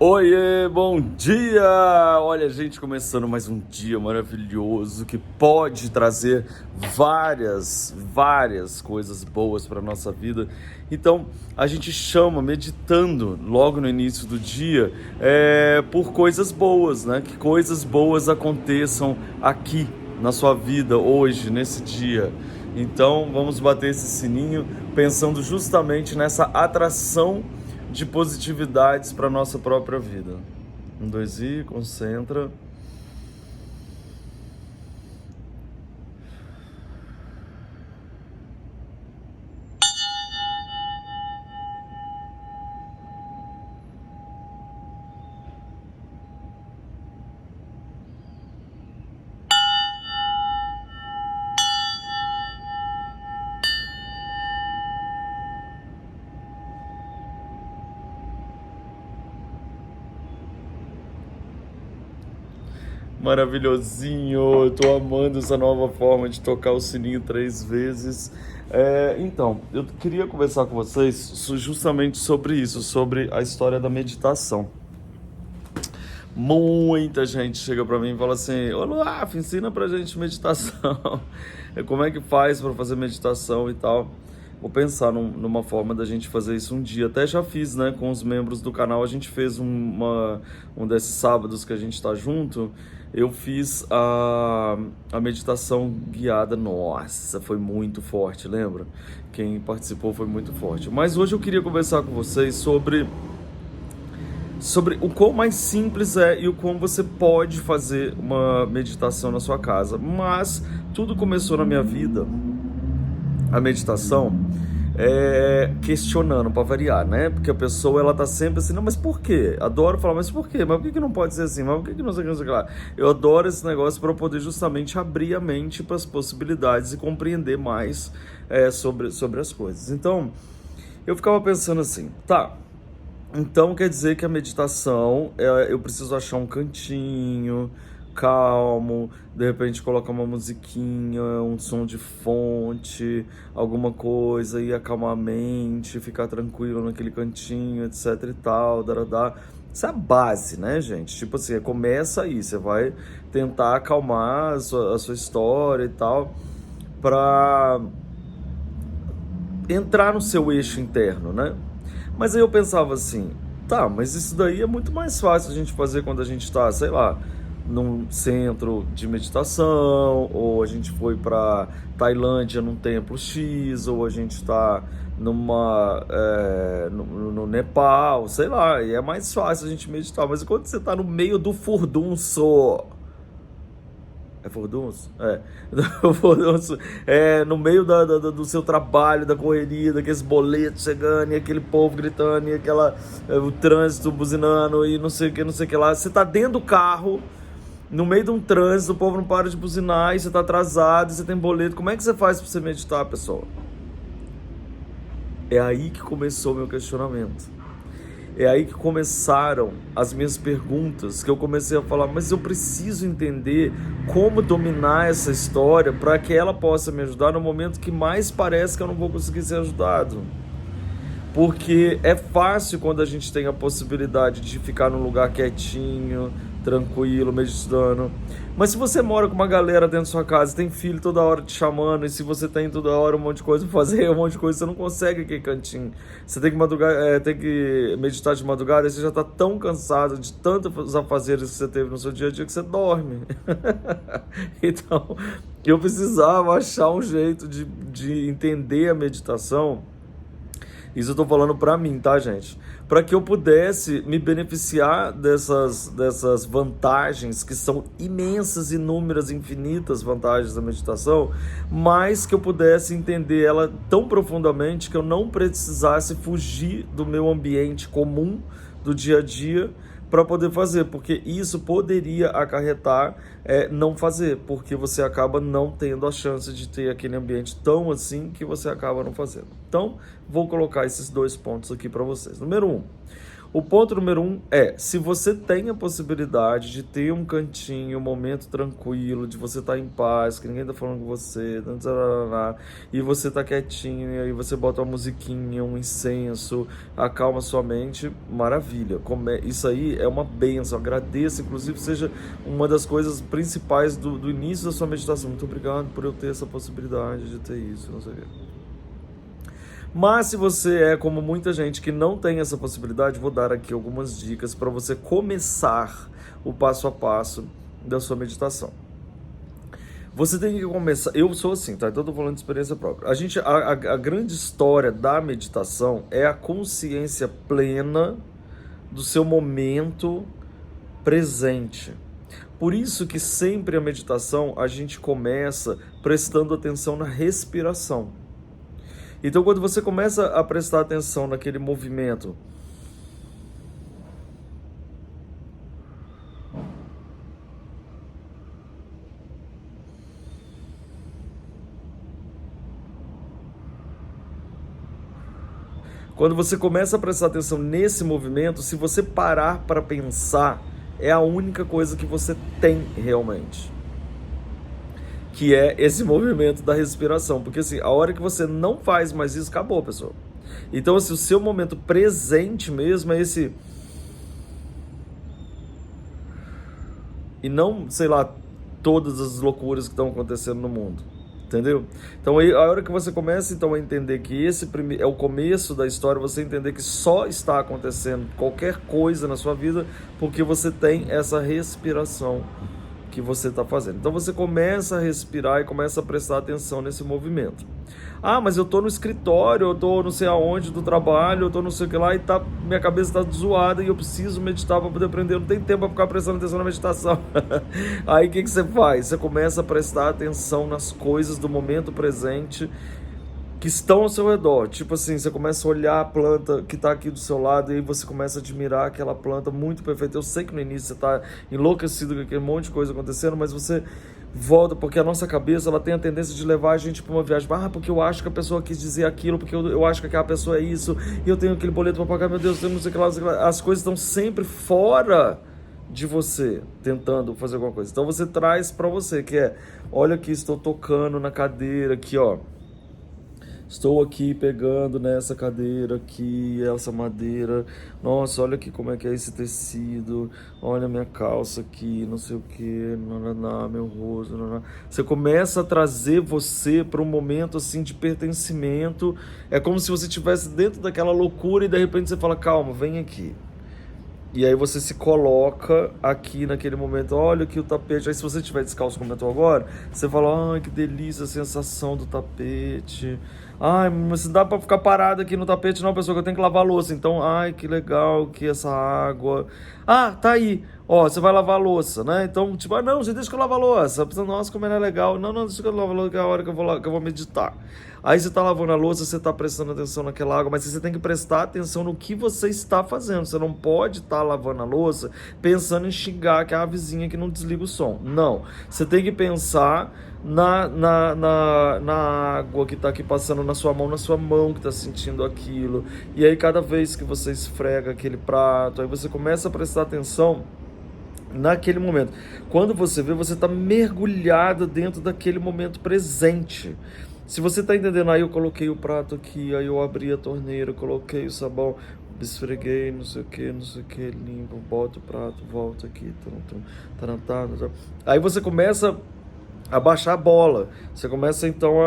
Oiê, bom dia! Olha, gente, começando mais um dia maravilhoso que pode trazer várias coisas boas para nossa vida. Então, a gente chama, meditando logo no início do dia, por coisas boas, né? Que coisas boas aconteçam aqui na sua vida hoje, nesse dia. Então, vamos bater esse sininho pensando justamente nessa atração de positividades para nossa própria vida. 1, 2 e concentra. Maravilhosinho, eu tô amando essa nova forma de tocar o sininho 3 vezes. Então, eu queria conversar com vocês justamente sobre isso, sobre a história da meditação. Muita gente chega pra mim e fala assim: ô Luaf, ensina pra gente meditação. Como é que faz pra fazer meditação e tal? Vou pensar numa forma da gente fazer isso um dia. Até já fiz, né? Com os membros do canal, a gente fez um desses sábados que a gente tá junto. Eu fiz a meditação guiada. Nossa, foi muito forte, lembra? Quem participou foi muito forte. Mas hoje eu queria conversar com vocês sobre o quão mais simples é e o quão você pode fazer uma meditação na sua casa. Mas tudo começou na minha vida, a meditação, questionando, para variar, né? Porque a pessoa, ela tá sempre assim: não, mas por quê? Adoro falar, mas por quê? Mas por que não pode ser assim? Mas por que não sei o que, não sei o que lá? Eu adoro esse negócio para poder justamente abrir a mente para as possibilidades e compreender mais sobre as coisas. Então, eu ficava pensando assim, tá, então quer dizer que a meditação, eu preciso achar um cantinho calmo, de repente colocar uma musiquinha, um som de fonte, alguma coisa e acalmar a mente, ficar tranquilo naquele cantinho, etc e tal, dará. Isso é a base, né, gente? Tipo assim, começa aí, você vai tentar acalmar a sua história e tal, pra entrar no seu eixo interno, né? Mas aí eu pensava assim, tá, mas isso daí é muito mais fácil a gente fazer quando a gente tá, sei lá, num centro de meditação, ou a gente foi pra Tailândia num templo X, ou a gente tá no Nepal, sei lá, e é mais fácil a gente meditar. Mas quando você tá no meio do furdunço, é furdunço? Furdunço. No meio do seu trabalho, da correria, daqueles boletos chegando, e aquele povo gritando, e o trânsito buzinando, e não sei o que lá. Você tá dentro do carro, no meio de um trânsito, o povo não para de buzinar, e você tá atrasado, e você tem boleto. Como é que você faz pra você meditar, pessoal? É aí que começou o meu questionamento. É aí que começaram as minhas perguntas, que eu comecei a falar, mas eu preciso entender como dominar essa história para que ela possa me ajudar no momento que mais parece que eu não vou conseguir ser ajudado. Porque é fácil quando a gente tem a possibilidade de ficar num lugar quietinho, tranquilo, meditando. Mas se você mora com uma galera dentro da sua casa, tem filho toda hora te chamando, e se você tem toda hora um monte de coisa pra fazer, um monte de coisa, você não consegue aquele cantinho. Você tem que tem que meditar de madrugada, e você já tá tão cansado de tantos afazeres que você teve no seu dia a dia que você dorme. Então, eu precisava achar um jeito de entender a meditação. Isso eu tô falando pra mim, tá, gente? Para que eu pudesse me beneficiar dessas vantagens, que são imensas, inúmeras, infinitas vantagens da meditação, mas que eu pudesse entender ela tão profundamente que eu não precisasse fugir do meu ambiente comum, do dia a dia, para poder fazer, porque isso poderia acarretar não fazer, porque você acaba não tendo a chance de ter aquele ambiente tão assim que você acaba não fazendo. Então, vou colocar esses 2 pontos aqui para vocês. Número 1, O ponto número 1 é, se você tem a possibilidade de ter um cantinho, um momento tranquilo, de você estar em paz, que ninguém tá falando com você, e você tá quietinho, e aí você bota uma musiquinha, um incenso, acalma sua mente, maravilha. Isso aí é uma bênção, agradeça, inclusive seja uma das coisas principais do início da sua meditação. Muito obrigado por eu ter essa possibilidade de ter isso, não sei o quê. Mas se você é como muita gente que não tem essa possibilidade, vou dar aqui algumas dicas para você começar o passo a passo da sua meditação. Você tem que começar... Eu sou assim, tá? Então eu tô falando de experiência própria. A grande história da meditação é a consciência plena do seu momento presente. Por isso que sempre a meditação a gente começa prestando atenção na respiração. Então, quando você começa a prestar atenção naquele movimento, quando você começa a prestar atenção nesse movimento, se você parar para pensar, é a única coisa que você tem realmente, que é esse movimento da respiração. Porque assim, a hora que você não faz mais isso, acabou, pessoal. Então assim, o seu momento presente mesmo é esse... E não, sei lá, todas as loucuras que estão acontecendo no mundo. Entendeu? Então aí, a hora que você começa então a entender que esse é o começo da história, você entender que só está acontecendo qualquer coisa na sua vida porque você tem essa respiração que você está fazendo. Então você começa a respirar e começa a prestar atenção nesse movimento. Ah, mas eu tô no escritório, eu tô não sei aonde do trabalho, eu tô não sei o que lá e minha cabeça tá zoada e eu preciso meditar para poder aprender, eu não tenho tempo para ficar prestando atenção na meditação. Aí o que você faz? Você começa a prestar atenção nas coisas do momento presente que estão ao seu redor. Tipo assim, você começa a olhar a planta que está aqui do seu lado e aí você começa a admirar aquela planta muito perfeita. Eu sei que no início você está enlouquecido com aquele monte de coisa acontecendo, mas você volta, porque a nossa cabeça ela tem a tendência de levar a gente para uma viagem. Ah, porque eu acho que a pessoa quis dizer aquilo, porque eu acho que aquela pessoa é isso, e eu tenho aquele boleto para pagar, meu Deus, não sei o que lá, não sei o que lá. As coisas estão sempre fora de você, tentando fazer alguma coisa. Então você traz para você, que é, olha aqui, estou tocando na cadeira aqui, ó. Estou aqui pegando nessa cadeira aqui, essa madeira. Nossa, olha aqui como é que é esse tecido. Olha a minha calça aqui, não sei o que, meu rosto. Você começa a trazer você para um momento assim de pertencimento. É como se você estivesse dentro daquela loucura e de repente você fala, calma, vem aqui. E aí você se coloca aqui naquele momento, olha aqui o tapete. Aí se você estiver descalço como eu estou agora, você fala, ai que delícia a sensação do tapete. Ai, mas dá pra ficar parado aqui no tapete não, pessoal, que eu tenho que lavar a louça. Então, ai, que legal que essa água. Ah, tá aí. Ó, você vai lavar a louça, né? Então, tipo, não, você deixa que eu lavo a louça. Nossa, como ela é legal. Não, deixa que eu lavo a louça, que é a hora que eu vou meditar. Aí você tá lavando a louça, você tá prestando atenção naquela água, mas você tem que prestar atenção no que você está fazendo. Você não pode estar lavando a louça pensando em xingar aquela vizinha que não desliga o som. Não. Você tem que pensar na água que está aqui passando na sua mão que está sentindo aquilo. E aí cada vez que você esfrega aquele prato, aí você começa a prestar atenção naquele momento. Quando você vê, você está mergulhado dentro daquele momento presente. Se você está entendendo, aí eu coloquei o prato aqui, aí eu abri a torneira, coloquei o sabão, esfreguei, não sei o que, limpo, boto o prato, volto aqui, aí você começa a baixar a bola, você começa então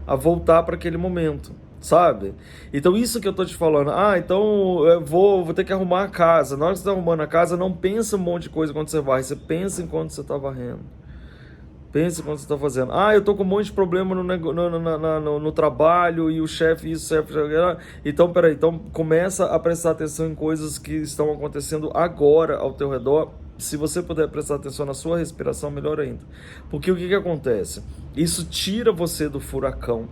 a voltar para aquele momento, sabe? Então isso que eu tô te falando, então eu vou ter que arrumar a casa. Na hora que você tá arrumando a casa, não pensa um monte de coisa quando você varre, você pensa enquanto você tá varrendo. Pensa quando você está fazendo. Eu tô com um monte de problema no trabalho e o chefe isso, chefe... Então, peraí. Então, começa a prestar atenção em coisas que estão acontecendo agora ao teu redor. Se você puder prestar atenção na sua respiração, melhor ainda. Porque o que acontece? Isso tira você do furacão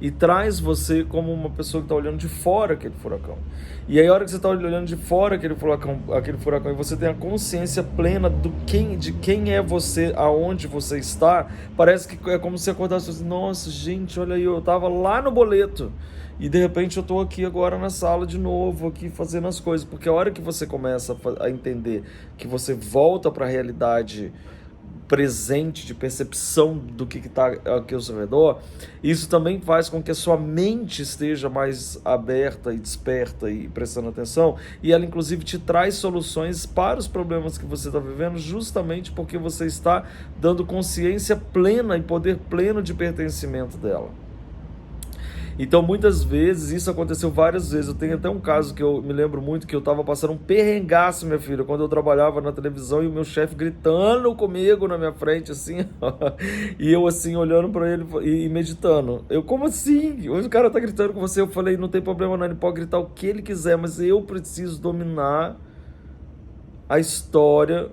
e traz você como uma pessoa que está olhando de fora aquele furacão. E aí a hora que você está olhando de fora aquele furacão e você tem a consciência plena de quem é você, aonde você está, parece que é como se acordasse assim, nossa gente, olha aí, eu estava lá no boleto e de repente eu estou aqui agora na sala de novo, aqui fazendo as coisas, porque a hora que você começa a entender que você volta para a realidade presente, de percepção do que está aqui ao seu redor, isso também faz com que a sua mente esteja mais aberta e desperta e prestando atenção, e ela inclusive te traz soluções para os problemas que você está vivendo, justamente porque você está dando consciência plena e poder pleno de pertencimento dela. Então, muitas vezes, isso aconteceu várias vezes. Eu tenho até um caso que eu me lembro muito, que eu estava passando um perrengaço, minha filha, quando eu trabalhava na televisão e o meu chefe gritando comigo na minha frente, assim, e eu, assim, olhando para ele e meditando. Eu, como assim? O cara tá gritando com você. Eu falei, não tem problema não, ele pode gritar o que ele quiser, mas eu preciso dominar a história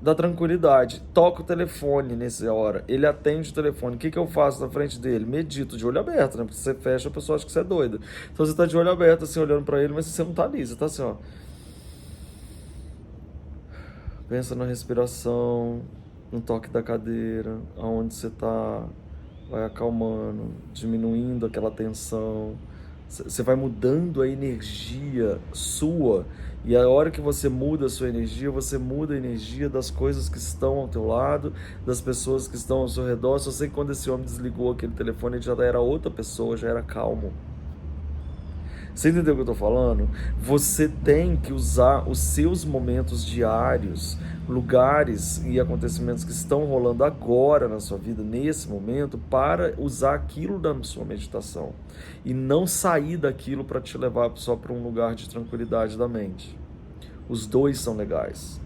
da tranquilidade. Toca o telefone nessa hora, ele atende o telefone. O que eu faço na frente dele? Medito de olho aberto, né? Porque você fecha, a pessoa acha que você é doido. Então você tá de olho aberto, assim, olhando pra ele, mas você não tá ali, você tá assim, ó. Pensa na respiração, no toque da cadeira, aonde você tá, vai acalmando, diminuindo aquela tensão. Você vai mudando a energia sua, e a hora que você muda a sua energia, você muda a energia das coisas que estão ao teu lado, das pessoas que estão ao seu redor. Só sei que quando esse homem desligou aquele telefone, ele já era outra pessoa, já era calmo. Você entendeu o que eu estou falando? Você tem que usar os seus momentos diários, lugares e acontecimentos que estão rolando agora na sua vida, nesse momento, para usar aquilo da sua meditação. E não sair daquilo para te levar só para um lugar de tranquilidade da mente. Os dois são legais.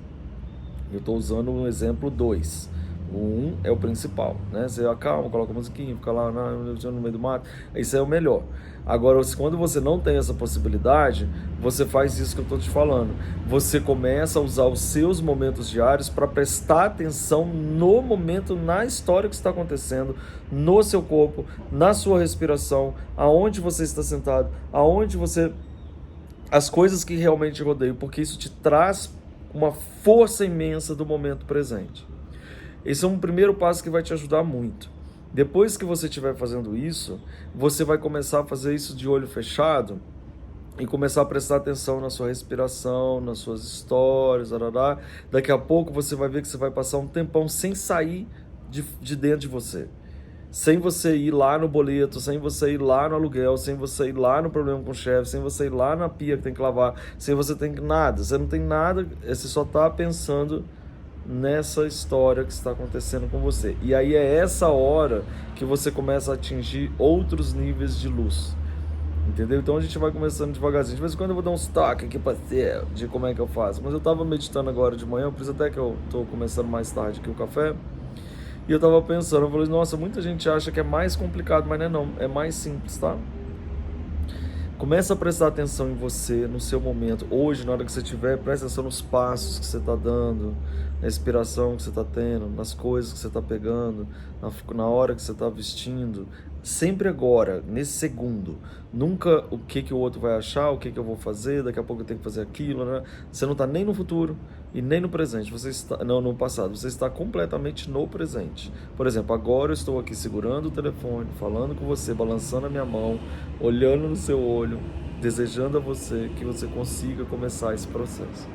Eu estou usando um exemplo 2. Um é o principal, né? Você acalma, coloca a musiquinha, fica lá no meio do mato. Isso é o melhor. Agora, quando você não tem essa possibilidade, você faz isso que eu estou te falando. Você começa a usar os seus momentos diários para prestar atenção no momento, na história que está acontecendo, no seu corpo, na sua respiração, aonde você está sentado, aonde você... as coisas que realmente rodeiam, porque isso te traz uma força imensa do momento presente. Esse é um primeiro passo que vai te ajudar muito. Depois que você estiver fazendo isso, você vai começar a fazer isso de olho fechado e começar a prestar atenção na sua respiração, nas suas histórias, daqui a pouco você vai ver que você vai passar um tempão sem sair de dentro de você. Sem você ir lá no boleto, sem você ir lá no aluguel, sem você ir lá no problema com o chefe, sem você ir lá na pia que tem que lavar, sem você ter nada. Você não tem nada, você só está pensando nessa história que está acontecendo com você. E aí é essa hora que você começa a atingir outros níveis de luz. Entendeu? Então a gente vai começando devagarzinho. De vez em quando eu vou dar uns toques aqui para ter de como é que eu faço. Mas eu estava meditando agora de manhã, por isso até que eu estou começando mais tarde aqui o café. E eu estava pensando, eu falei, nossa, muita gente acha que é mais complicado, mas não é mais simples, tá? Começa a prestar atenção em você, no seu momento. Hoje, na hora que você estiver, presta atenção nos passos que você está dando, na respiração que você está tendo, nas coisas que você está pegando, na hora que você está vestindo. Sempre agora, nesse segundo. Nunca o que o outro vai achar, o que eu vou fazer, daqui a pouco eu tenho que fazer aquilo, né? Você não está nem no futuro e nem no presente. Você está, não, no passado. Você está completamente no presente. Por exemplo, agora eu estou aqui segurando o telefone, falando com você, balançando a minha mão, olhando no seu olho, desejando a você que você consiga começar esse processo.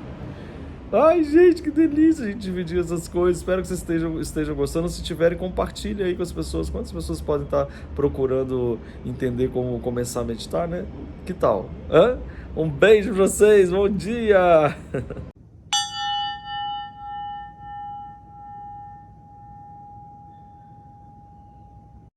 Ai, gente, que delícia a gente dividir essas coisas. Espero que vocês estejam gostando. Se tiverem, compartilhe aí com as pessoas. Quantas pessoas podem estar procurando entender como começar a meditar, né? Que tal? Um beijo pra vocês, bom dia!